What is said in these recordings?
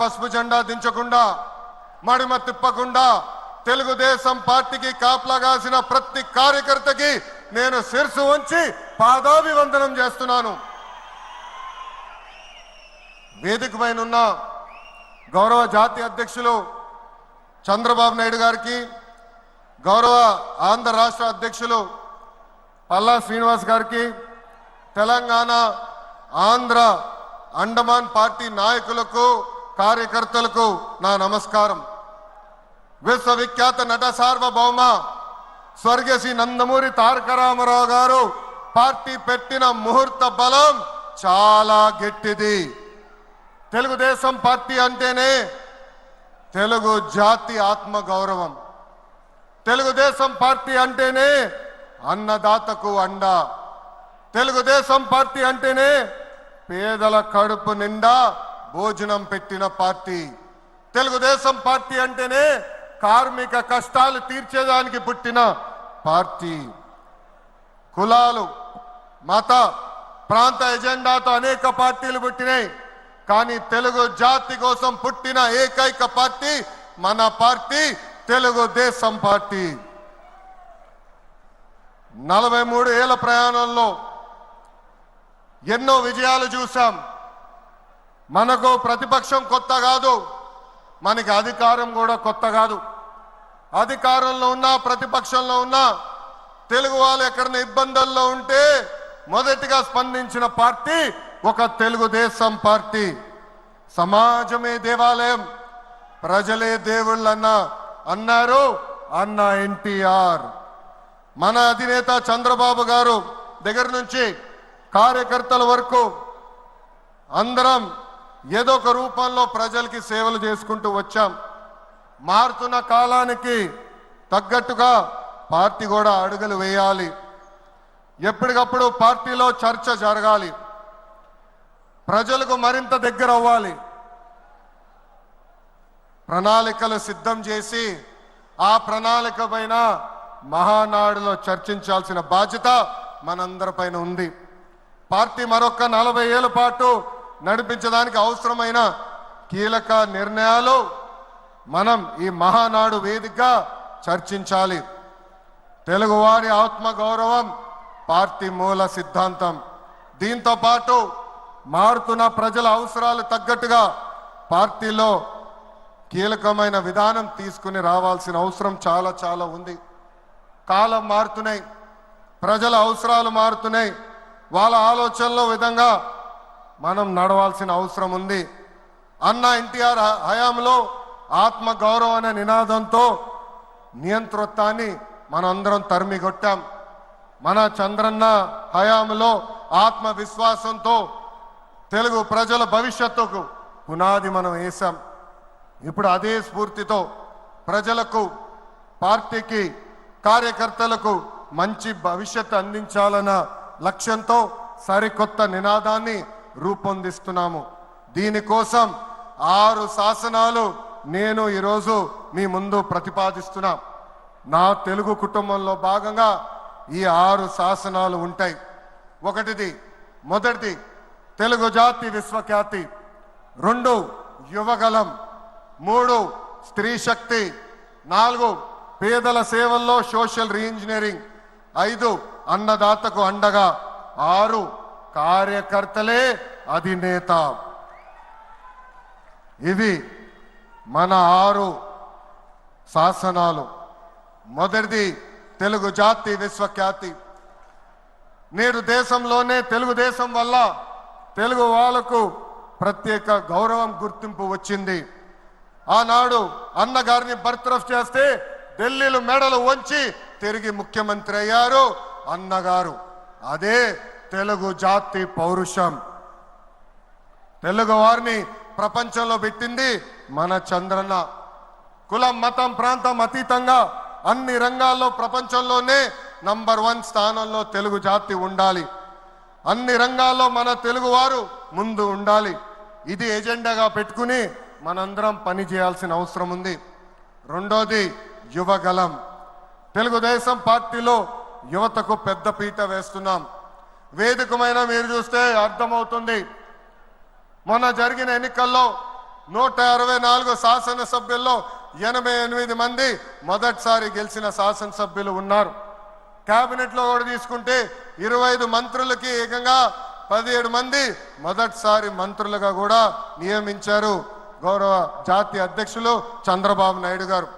పసుపు జెండా దించకుండా మడిమ తిప్పకుండా తెలుగుదేశం పార్టీకి కాపలాగాసిన ప్రతి కార్యకర్తకి నేను శిరసు వంచి పాదాభివందనం చేస్తున్నాను. వేదిక పైన ఉన్న గౌరవ జాతీయ అధ్యక్షులు చంద్రబాబు నాయుడు గారికి, గౌరవ ఆంధ్ర రాష్ట్ర అధ్యక్షులు పల్లా శ్రీనివాస్ గారికి, తెలంగాణ ఆంధ్ర అండమాన్ పార్టీ నాయకులకు కార్యకర్తలకు నా నమస్కారం. విశ్వవిఖ్యాత నట సార్వభౌమ స్వర్గీయ శ్రీ నందమూరి తారక రామారావు గారు పార్టీ పెట్టిన ముహూర్త బలం చాలా గట్టిది. తెలుగుదేశం పార్టీ అంటేనే తెలుగు జాతి ఆత్మ గౌరవం. తెలుగుదేశం పార్టీ అంటేనే అన్నదాతకు అండ. తెలుగుదేశం పార్టీ అంటేనే పేదల కడుపు నిండా భోజనం పెట్టిన పార్టీ. తెలుగుదేశం పార్టీ అంటేనే కార్మిక కష్టాలు తీర్చేదానికి పుట్టిన పార్టీ. కులాలు, మత, ప్రాంత ఎజెండాతో అనేక పార్టీలు పుట్టినాయి. కానీ తెలుగు జాతి కోసం పుట్టిన ఏకైక పార్టీ మన పార్టీ తెలుగుదేశం పార్టీ. 43 ఏళ్ల ప్రయాణంలో ఎన్నో విజయాలు చూసాం. మనకు ప్రతిపక్షం కొత్త కాదు, మనకి అధికారం కూడా కొత్త కాదు. అధికారంలో ఉన్నా ప్రతిపక్షంలో ఉన్నా తెలుగు వాళ్ళు ఎక్కడైనా ఇబ్బందుల్లో ఉంటే మొదటిగా స్పందించిన పార్టీ ఒక తెలుగుదేశం పార్టీ. సమాజమే దేవాలయం, ప్రజలే దేవుళ్ళన్న అన్నారు అన్న ఎన్టీఆర్. మన అధినేత చంద్రబాబు గారు దగ్గర నుంచి కార్యకర్తల వరకు అందరం ఏదో ఒక రూపంలో ప్రజలకి సేవలు చేసుకుంటూ వచ్చాం. మారుతున్న కాలానికి తగ్గట్టుగా పార్టీ కూడా అడుగులు వేయాలి. ఎప్పటికప్పుడు పార్టీలో చర్చ జరగాలి, ప్రజలకు మరింత దగ్గర అవ్వాలి. ప్రణాళికలు సిద్ధం చేసి ఆ ప్రణాళిక పైన మహానాడులో చర్చించాల్సిన బాధ్యత మనందరిపైన ఉంది. పార్టీ మరొక 40 ఏళ్ల పాటు నడిపించడానికి అవసరమైన కీలక నిర్ణయాలు మనం ఈ మహానాడు వేదికగా చర్చించాలి. తెలుగువారి ఆత్మగౌరవం పార్టీ మూల సిద్ధాంతం. దీంతో పాటు మారుతున్న ప్రజల అవసరాలు తగ్గట్టుగా పార్టీలో కీలకమైన విధానం తీసుకుని రావాల్సిన అవసరం చాలా చాలా ఉంది. కాలం మారుతున్నాయి, ప్రజల అవసరాలు మారుతున్నాయి. వాళ్ళ ఆలోచనల విధంగా మనం నడవాల్సిన అవసరం ఉంది. అన్న ఎన్టీఆర్ హయాంలో ఆత్మ గౌరవం అనే నినాదంతో నియంతృత్వాన్ని మనందరం తరిమికొట్టాం. మన చంద్రన్న హయాంలో ఆత్మవిశ్వాసంతో తెలుగు ప్రజల భవిష్యత్తుకు పునాది మనం వేశాం. ఇప్పుడు అదే స్ఫూర్తితో ప్రజలకు, పార్టీకి, కార్యకర్తలకు మంచి భవిష్యత్తు అందించాలన్న లక్ష్యంతో సరికొత్త నినాదాన్ని రూపొందిస్తున్నాము. దీనికోసం 6 శాసనాలు నేను ఈరోజు మీ ముందు ప్రతిపాదిస్తున్నా. నా తెలుగు కుటుంబంలో భాగంగా ఈ 6 శాసనాలు ఉంటాయి. మొదటిది తెలుగు జాతి విశ్వఖ్యాతి, 2 యువగలం, 3 స్త్రీ శక్తి, 4 పేదల సేవల్లో సోషల్ రీఇంజనీరింగ్, 5 అన్నదాతకు అండగా, 6 కార్యకర్తలే అధినేత. ఇవి మన 6 శాసనాలు. మొదటిది తెలుగు జాతి విశ్వఖ్యాతి. నేడు దేశంలోనే తెలుగుదేశం వల్ల తెలుగు వాళ్ళకు ప్రత్యేక గౌరవం, గుర్తింపు వచ్చింది. ఆనాడు అన్నగారిని బర్తరఫ్ చేస్తే ఢిల్లీలో మెడలు వంచి తిరిగి ముఖ్యమంత్రి అయ్యారు అన్నగారు. అదే తెలుగు జాతి పౌరుషం. తెలుగు వారిని ప్రపంచంలో పెట్టింది మన చంద్రన్న. కులం, మతం, ప్రాంతం అతీతంగా అన్ని రంగాల్లో ప్రపంచంలోనే నంబర్ 1 స్థానంలో తెలుగు జాతి ఉండాలి. అన్ని రంగాల్లో మన తెలుగువారు ముందు ఉండాలి. ఇది ఎజెండాగా పెట్టుకుని మనందరం పని చేయాల్సిన అవసరం ఉంది. రెండోది యువగలం. తెలుగుదేశం పార్టీలో యువతకు పెద్ద పీట వేస్తున్నాం. వేదికమైన మీరు చూస్తే అర్థమవుతుంది. మొన్న జరిగిన ఎన్నికల్లో 164 శాసనసభ్యుల్లో 88 మంది మొదటిసారి గెలిచిన శాసనసభ్యులు ఉన్నారు. కేబినెట్ లో కూడా తీసుకుంటే 25 మంత్రులకి ఏకంగా 17 మంది మొదటిసారి మంత్రులుగా కూడా నియమించారు గౌరవ జాతీయ అధ్యక్షులు చంద్రబాబు నాయుడు గారు.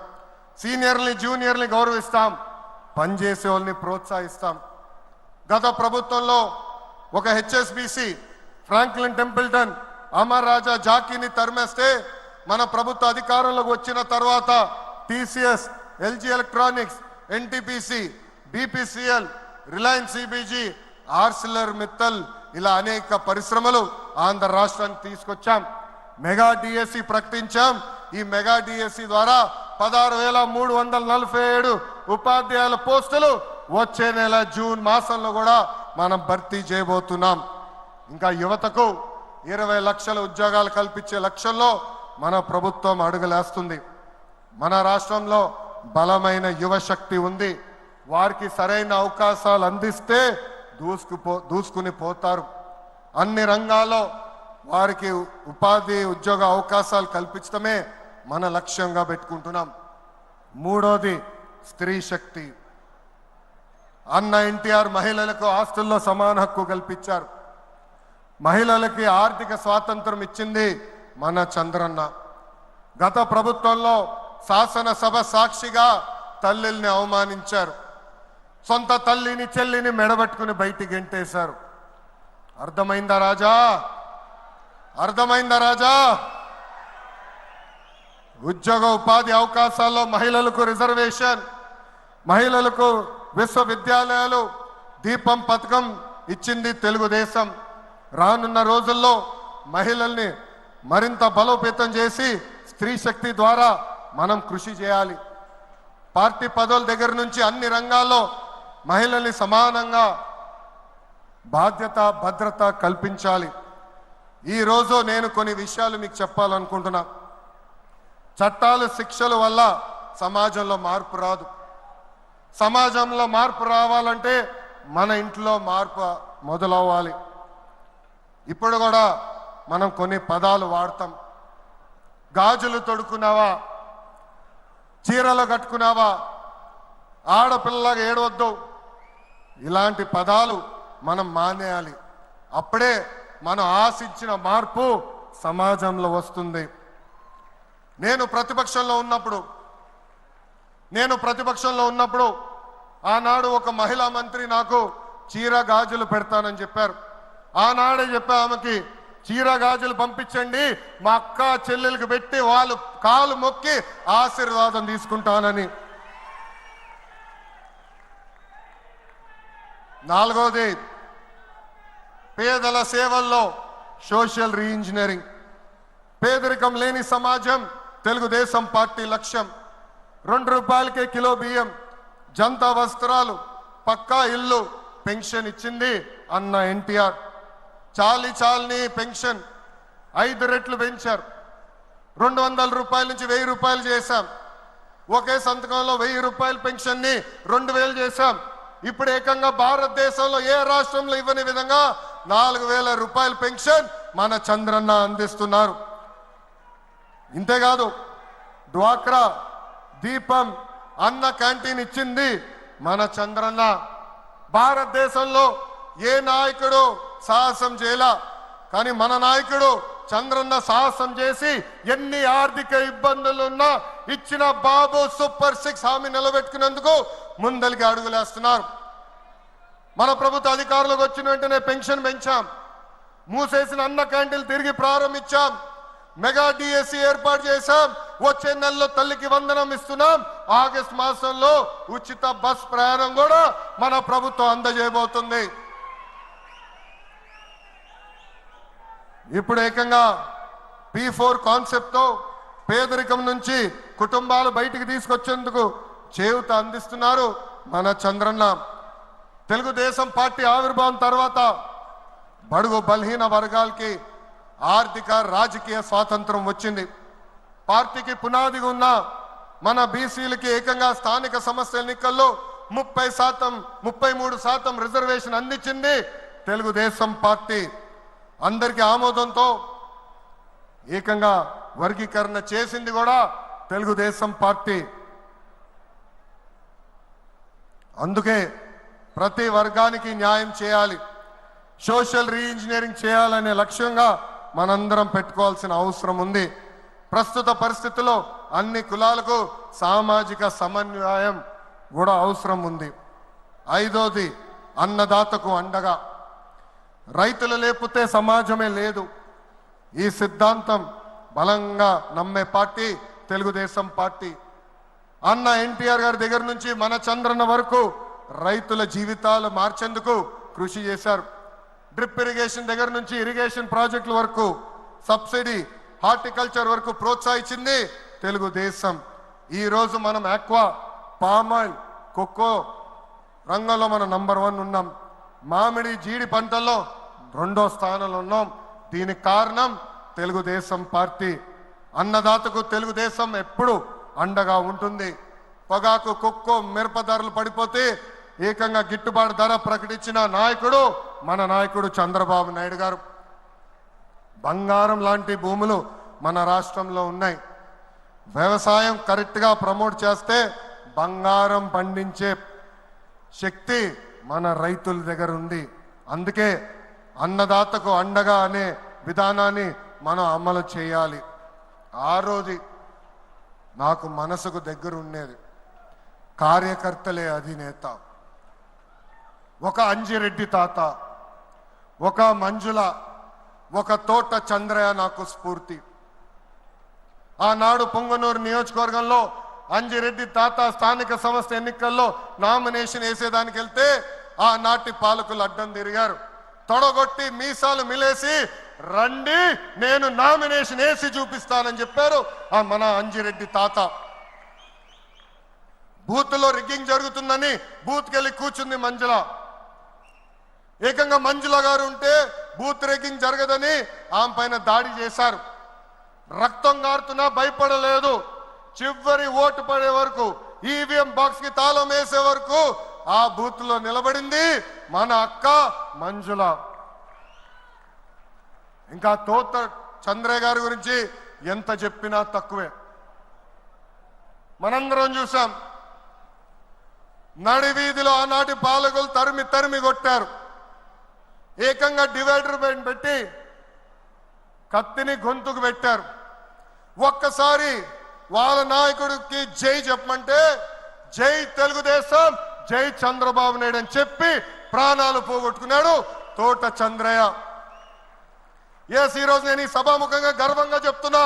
సీనియర్ని జూనియర్ని గౌరవిస్తాం, పనిచేసే వాళ్ళని ప్రోత్సహిస్తాం. గత ప్రభుత్వంలో ఒక HSBC Franklin Templeton Amar Raja జాకీని తరిమేస్తే మన ప్రభుత్వ అధికారంలోకి వచ్చిన తర్వాత TCS, LG electronics, NTPC, BPCL, Reliance CBG, Arcelor Mittal ఇలా అనేక పరిశ్రమలు ఆంధ్ర రాష్ట్రానికి తీసుకొచ్చాం. మెగా డిఎస్సి ప్రకటించాం. ఈ మెగా డిఎస్సి ద్వారా 16,347 ఉపాధ్యాయుల పోస్టులు వచ్చే నెల జూన్ మాసంలో కూడా మనం భర్తీ చేయబోతున్నాం. ఇంకా యువతకు 20 లక్షల ఉద్యోగాలు కల్పించే లక్ష్యంలో మన ప్రభుత్వం అడుగులేస్తుంది. మన రాష్ట్రంలో బలమైన యువ శక్తి ఉంది. వారికి సరైన అవకాశాలు అందిస్తే దూసుకుని పోతారు. అన్ని రంగాల్లో వారికి ఉపాధి ఉద్యోగ అవకాశాలు కల్పించడమే మన లక్ష్యంగా పెట్టుకుంటున్నాం. మూడోది స్త్రీ శక్తి. అన్న ఎన్టీఆర్ మహిళలకు ఆస్తుల్లో సమాన హక్కు కల్పించారు. మహిళలకి ఆర్థిక స్వాతంత్రం ఇచ్చింది మన చంద్రన్న. గత ప్రభుత్వంలో శాసనసభ సాక్షిగా తల్లిల్ని అవమానించారు. సొంత తల్లిని చెల్లిని మెడబట్టుకుని బయటికి గెంటేశారు. అర్థమైందా రాజా? అర్థమైందా రాజా? ఉద్యోగ ఉపాధి అవకాశాల్లో మహిళలకు రిజర్వేషన్, మహిళలకు విశ్వవిద్యాలయాలు, దీపం పథకం ఇచ్చింది తెలుగుదేశం. రానున్న రోజుల్లో మహిళల్ని మరింత బలోపేతం చేసి స్త్రీ శక్తి ద్వారా మనం కృషి చేయాలి. పార్టీ పదవుల దగ్గర నుంచి అన్ని రంగాల్లో మహిళల్ని సమానంగా బాధ్యత భద్రత కల్పించాలి. ఈరోజు నేను కొన్ని విషయాలు మీకు చెప్పాలనుకుంటున్నా. చట్టాలు శిక్షల వల్ల సమాజంలో మార్పు రాదు. సమాజంలో మార్పు రావాలంటే మన ఇంట్లో మార్పు మొదలవ్వాలి. ఇప్పుడు కూడా మనం కొన్ని పదాలు వాడతాం. గాజులు తొడుకున్నావా, చీరలు కట్టుకున్నావా, ఆడపిల్లగా ఏడవద్దు, ఇలాంటి పదాలు మనం మానేయాలి. అప్పుడే మనం ఆశించిన మార్పు సమాజంలో వస్తుంది. నేను ప్రతిపక్షంలో ఉన్నప్పుడు ఆనాడు ఒక మహిళా మంత్రి నాకు చీర గాజులు పెడతానని చెప్పారు. ఆనాడే చెప్పా ఆమెకి, చీర గాజులు పంపించండి, మా అక్క చెల్లెలకు పెట్టి వాళ్ళు కాలు మొక్కి ఆశీర్వాదం తీసుకుంటానని. నాలుగోది పేదల సేవల్లో సోషల్ రీఇంజనీరింగ్. పేదరికం లేని సమాజం తెలుగుదేశం పార్టీ లక్ష్యం. 2 రూపాయలకే కిలో బియ్యం, జంతా వస్త్రాలు, పక్కా ఇల్లు, పెన్షన్ ఇచ్చింది అన్న ఎన్టీఆర్. చాలని పెన్షన్ 5 రెట్లు పెంచారు. 200 రూపాయల నుంచి 1000 రూపాయలు చేశాం. ఒకే సంతకంలో 1000 రూపాయల పెన్షన్ ని 2000 చేశాం. ఇప్పుడు ఏకంగా భారతదేశంలో ఏ రాష్ట్రంలో ఇవ్వని విధంగా 4000 రూపాయల పెన్షన్ మన చంద్రన్న అందిస్తున్నారు. ఇంతేకాదు డ్వాక్రా, దీపం, అన్న క్యాంటీన్ ఇచ్చింది మన చంద్రన్న. భారతదేశంలో ఏ నాయకుడు సాహసం చేయలా, కానీ మన నాయకుడు చంద్రన్న సాహసం చేసి ఎన్ని ఆర్థిక ఇబ్బందులున్నా ఇచ్చిన బాబు సూపర్ 6 హామీ నిలబెట్టుకునేందుకు ముందలికి అడుగులేస్తున్నారు. మన ప్రభుత్వ అధికారులకు వచ్చిన వెంటనే పెన్షన్ పెంచాం. మూసేసిన అన్న క్యాంటీన్లు తిరిగి ప్రారంభించాం. మెగా డిఎస్సి ఏర్పాటు చేశాం. వచ్చే నెలలో తల్లికి వందనం ఇస్తున్నాం. ఆగస్టు మాసంలో ఉచిత బస్ ప్రయాణం కూడా మన ప్రభుత్వం అందజేయబోతుంది. ఇప్పుడు ఏకంగా P4 కాన్సెప్ట్ తో పేదరికం నుంచి కుటుంబాలు బయటికి తీసుకొచ్చేందుకు చేయూత అందిస్తున్నారు మన చంద్రన్న. తెలుగుదేశం పార్టీ ఆవిర్భావం తర్వాత బడుగు బలహీన వర్గాలకి ఆర్థిక రాజకీయ స్వాతంత్రం వచ్చింది. పార్టీకి పునాదిగా ఉన్న మన బీసీలకి ఏకంగా స్థానిక సంస్థల ఎన్నికల్లో 33% రిజర్వేషన్ అందించింది తెలుగుదేశం పార్టీ. అందరికీ ఆమోదంతో ఏకంగా వర్గీకరణ చేసింది కూడా తెలుగుదేశం పార్టీ. అందుకే ప్రతి వర్గానికి న్యాయం చేయాలి, సోషల్ రీఇంజనీరింగ్ చేయాలనే లక్ష్యంగా మనందరం పెట్టుకోవాల్సిన అవసరం ఉంది. ప్రస్తుత పరిస్థితుల్లో అన్ని కులాలకు సామాజిక సమన్వయం కూడా అవసరం ఉంది. ఐదోది అన్నదాతకు అండగా. రైతులు లేకపోతే సమాజమే లేదు. ఈ సిద్ధాంతం బలంగా నమ్మే పార్టీ తెలుగుదేశం పార్టీ. అన్న ఎన్టీఆర్ గారి దగ్గర నుంచి మన చంద్రన్న వరకు రైతుల జీవితాలు మార్చేందుకు కృషి చేశారు. డ్రిప్ ఇరిగేషన్ దగ్గర నుంచి ఇరిగేషన్ ప్రాజెక్టుల వరకు, సబ్సిడీ హార్టికల్చర్ వరకు ప్రోత్సహించింది తెలుగుదేశం. ఈరోజు మనం ఆక్వా, పామాయిల్, కోకో రంగంలో మనం నంబర్ 1 ఉన్నాం. మామిడి, జీడి పంటల్లో 2వ స్థానంలో ఉన్నాం. దీనికి కారణం తెలుగుదేశం పార్టీ. అన్నదాతకు తెలుగుదేశం ఎప్పుడు అండగా ఉంటుంది. పొగాకు, కొక్కో, మిరప ధరలు పడిపోతే ఏకంగా గిట్టుబాటు ధర ప్రకటించిన నాయకుడు మన నాయకుడు చంద్రబాబు నాయుడు గారు. బంగారం లాంటి భూములు మన రాష్ట్రంలో ఉన్నాయి. వ్యవసాయం కరెక్ట్గా ప్రమోట్ చేస్తే బంగారం పండించే శక్తి మన రైతుల దగ్గర ఉంది. అందుకే అన్నదాతకు అండగా అనే విధానాన్ని మనం అమలు చేయాలి. ఆ రోజు నాకు మనసుకు దగ్గర ఉండేది కార్యకర్తలే అధినేత. ఒక అంజిరెడ్డి తాత, ఒక మంజుల, ఒక తోట చంద్రయ్య నాకు స్ఫూర్తి. ఆనాడు పొంగనూరు నియోజకవర్గంలో అంజిరెడ్డి తాత స్థానిక సంస్థ ఎన్నికల్లో నామినేషన్ వేసేదానికి వెళ్తే ఆనాటి పాలకులు అడ్డం తిరిగారు. తొడగొట్టి మీసాలు మిలేసి రండి నేను నామినేషన్ వేసి చూపిస్తానని చెప్పారు ఆ మన అంజిరెడ్డి తాత. బూత్లో రిగ్గింగ్ జరుగుతుందని బూత్కి వెళ్ళి కూర్చుంది మంజుల. ఏకంగా మంజుల గారు ఉంటే బూత్ రిగ్గింగ్ జరగదని ఆమె పైన దాడి చేశారు. రక్తం గారుతున్నా భయపడలేదు. చివరి ఓటు పడే వరకు, ఈవీఎం బాక్స్ కి తాళం వేసే వరకు ఆ బూత్ లో నిలబడింది మన అక్క మంజుల. ఇంకా తోట చంద్రయ్య గారి గురించి ఎంత చెప్పినా తక్కువే. మనందరం చూసాం, నడివీధిలో ఆనాటి పాలకులు తరిమి తరిమి కొట్టారు. ఏకంగా డివైడర్ పెట్టి కత్తిని గొంతుకు పెట్టారు. ఒక్కసారి వాళ్ళ నాయకుడికి జై చెప్పమంటే జై తెలుగుదేశం, జై చంద్రబాబు నాయుడు అని చెప్పి ప్రాణాలు పోగొట్టుకున్నాడు తోట చంద్రయ్య. ఈ రోజు నేను ఈ సభాముఖంగా గర్వంగా చెప్తున్నా,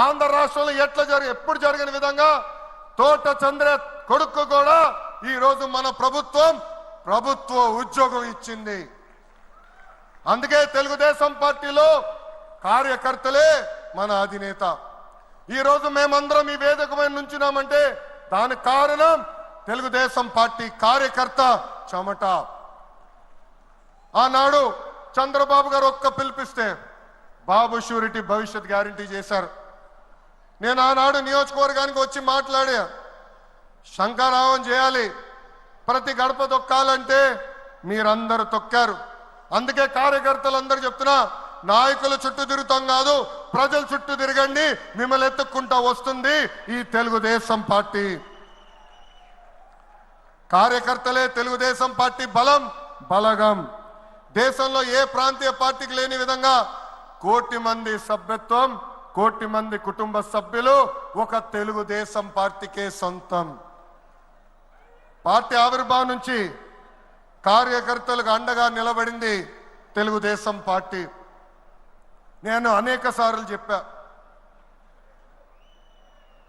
ఆంధ్ర రాష్ట్రంలో ఎప్పుడు జరిగిన విధంగా తోట చంద్రయ్య కొడుకు కూడా ఈ రోజు మన ప్రభుత్వ ఉద్యోగం ఇచ్చింది. అందుకే తెలుగుదేశం పార్టీలో కార్యకర్తలే మన అధినేత. ఈ రోజు మేమందరం ఈ వేదిక మీద నుంచున్నామంటే దానికి కారణం తెలుగుదేశం పార్టీ కార్యకర్త చెమట. ఆనాడు చంద్రబాబు గారు ఒక్క పిలిపిస్తే బాబు షూరిటీ భవిష్యత్ గ్యారంటీ చేశారు. నేను ఆనాడు నియోజకవర్గానికి వచ్చి మాట్లాడా, శంఖారావం చేయాలి, ప్రతి గడప తొక్కాలంటే మీరందరూ తొక్కారు. అందుకే కార్యకర్తలందరూ చెప్తున్నా, నాయకుల చుట్టూ తిరుగుతాం కాదు, ప్రజల చుట్టూ తిరగండి, మిమ్మల్ని ఎత్తుక్కుంటా వస్తుంది ఈ తెలుగుదేశం పార్టీ. కార్యకర్తలే తెలుగుదేశం పార్టీ బలగం. దేశంలో ఏ ప్రాంతీయ పార్టీకి లేని విధంగా 1 కోటి మంది సభ్యత్వం, 1 కోటి మంది కుటుంబ సభ్యులు ఒక తెలుగుదేశం పార్టీకే సొంతం. పార్టీ ఆవిర్భావం నుంచి కార్యకర్తలకు అండగా నిలబడింది తెలుగుదేశం పార్టీ. నేను అనేక సార్లు చెప్పా,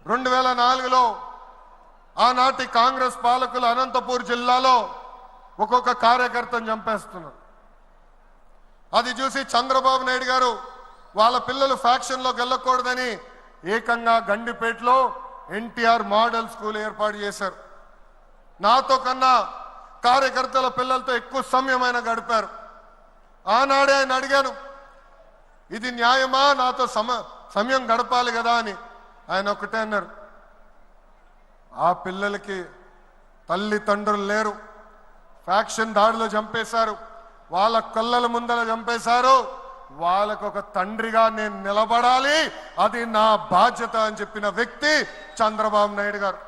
2004లో ఆనాటి కాంగ్రెస్ పాలకులు అనంతపూర్ జిల్లాలో ఒక్కొక్క కార్యకర్తను చంపేస్తున్నారు. అది చూసి చంద్రబాబు నాయుడు గారు వాళ్ళ పిల్లలు ఫ్యాక్షన్లోకి వెళ్ళకూడదని ఏకంగా గండిపేటలో ఎన్టీఆర్ మోడల్ స్కూల్ ఏర్పాటు చేశారు. నాతో కన్నా కార్యకర్తల పిల్లలతో ఎక్కువ సమయం ఆయన గడిపారు. ఆనాడే ఆయన అడిగాను, ఇది న్యాయమా, నాతో సమయం గడపాలి కదా అని. ఆయన ఒకటే అన్నారు, ఆ పిల్లలకి తల్లిదండ్రులు లేరు, ఫ్యాక్షన్ దాడిలో చంపేశారు, వాళ్ళ కళ్ళల ముందర చంపేశారు, వాళ్ళకు ఒక తండ్రిగా నేను నిలబడాలి, అది నా బాధ్యత అని చెప్పిన వ్యక్తి చంద్రబాబు నాయుడు గారు.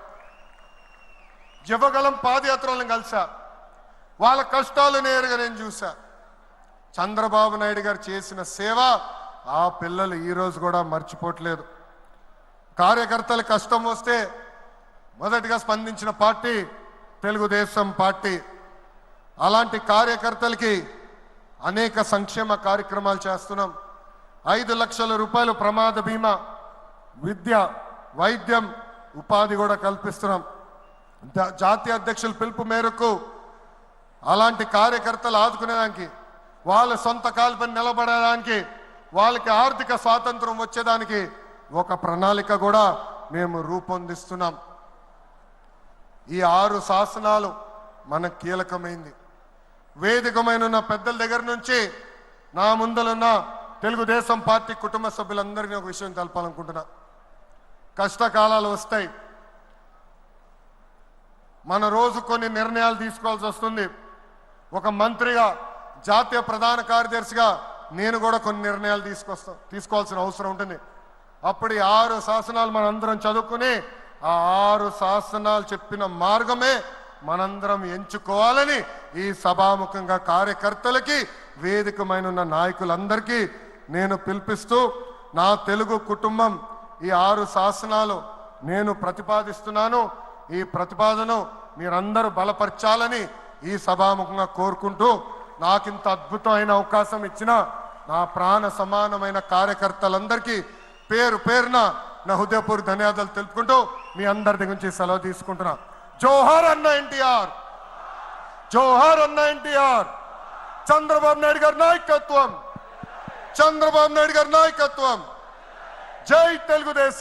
యువగలం పాదయాత్రలను కలిసా, వాళ్ళ కష్టాలు నేరుగా నేను చూసా. చంద్రబాబు నాయుడు గారు చేసిన సేవ ఆ పిల్లలు ఈ రోజు కూడా మర్చిపోవట్లేదు. కార్యకర్తల కష్టం వస్తే మొదటిగా స్పందించిన పార్టీ తెలుగుదేశం పార్టీ. అలాంటి కార్యకర్తలకి అనేక సంక్షేమ కార్యక్రమాలు చేస్తున్నాం. 5 లక్షల రూపాయలు ప్రమాద బీమా, విద్య, వైద్యం, ఉపాధి కూడా కల్పిస్తున్నాం. జాతీయ అధ్యక్షుల పిలుపు మేరకు అలాంటి కార్యకర్తలు ఆదుకునేదానికి, వాళ్ళ సొంత కాలుపై నిలబడడానికి, వాళ్ళకి ఆర్థిక స్వాతంత్రం వచ్చేదానికి ఒక ప్రణాళిక కూడా మేము రూపొందిస్తున్నాం. ఈ 6 శాసనాలు మనకు కీలకమైంది. వేదికమైన పెద్దల దగ్గర నుంచి నా ముందలున్న తెలుగుదేశం పార్టీ కుటుంబ సభ్యులందరినీ ఒక విషయం తెలపాలనుకుంటున్నా. కష్టకాలాలు వస్తాయి, మన రోజు కొన్ని నిర్ణయాలు తీసుకోవాల్సి వస్తుంది. ఒక మంత్రిగా, జాతీయ ప్రధాన కార్యదర్శిగా నేను కూడా కొన్ని నిర్ణయాలు తీసుకోవాల్సిన అవసరం ఉంటుంది. అప్పుడు ఈ 6 శాసనాలు మనందరం చదువుకుని ఆ 6 శాసనాలు చెప్పిన మార్గమే మనందరం ఎంచుకోవాలని ఈ సభాముఖంగా కార్యకర్తలకి, వేదికమైన నాయకులందరికీ నేను పిలిపిస్తూ, నా తెలుగు కుటుంబం ఈ 6 శాసనాలు నేను ప్రతిపాదిస్తున్నాను. ఈ ప్రతిపాదన మీరందరూ బలపరచాలని ఈ సభాముఖంగా కోరుకుంటూ, నాకింత అద్భుతమైన అవకాశం ఇచ్చిన నా ప్రాణ సమానమైన కార్యకర్తలందరికీ పేరు పేరున నా హృదయపూర్వక ధన్యవాదాలు తెలుపుకుంటూ మీ అందరి దగ్గర నుంచి సెలవు తీసుకుంటున్నా. జోహార్ అన్న ఎన్టీఆర్, జోహార్ అన్న ఎన్టీఆర్. చంద్రబాబు నాయుడు గారి నాయకత్వం, చంద్రబాబు నాయుడు గారి నాయకత్వం. జై తెలుగుదేశం.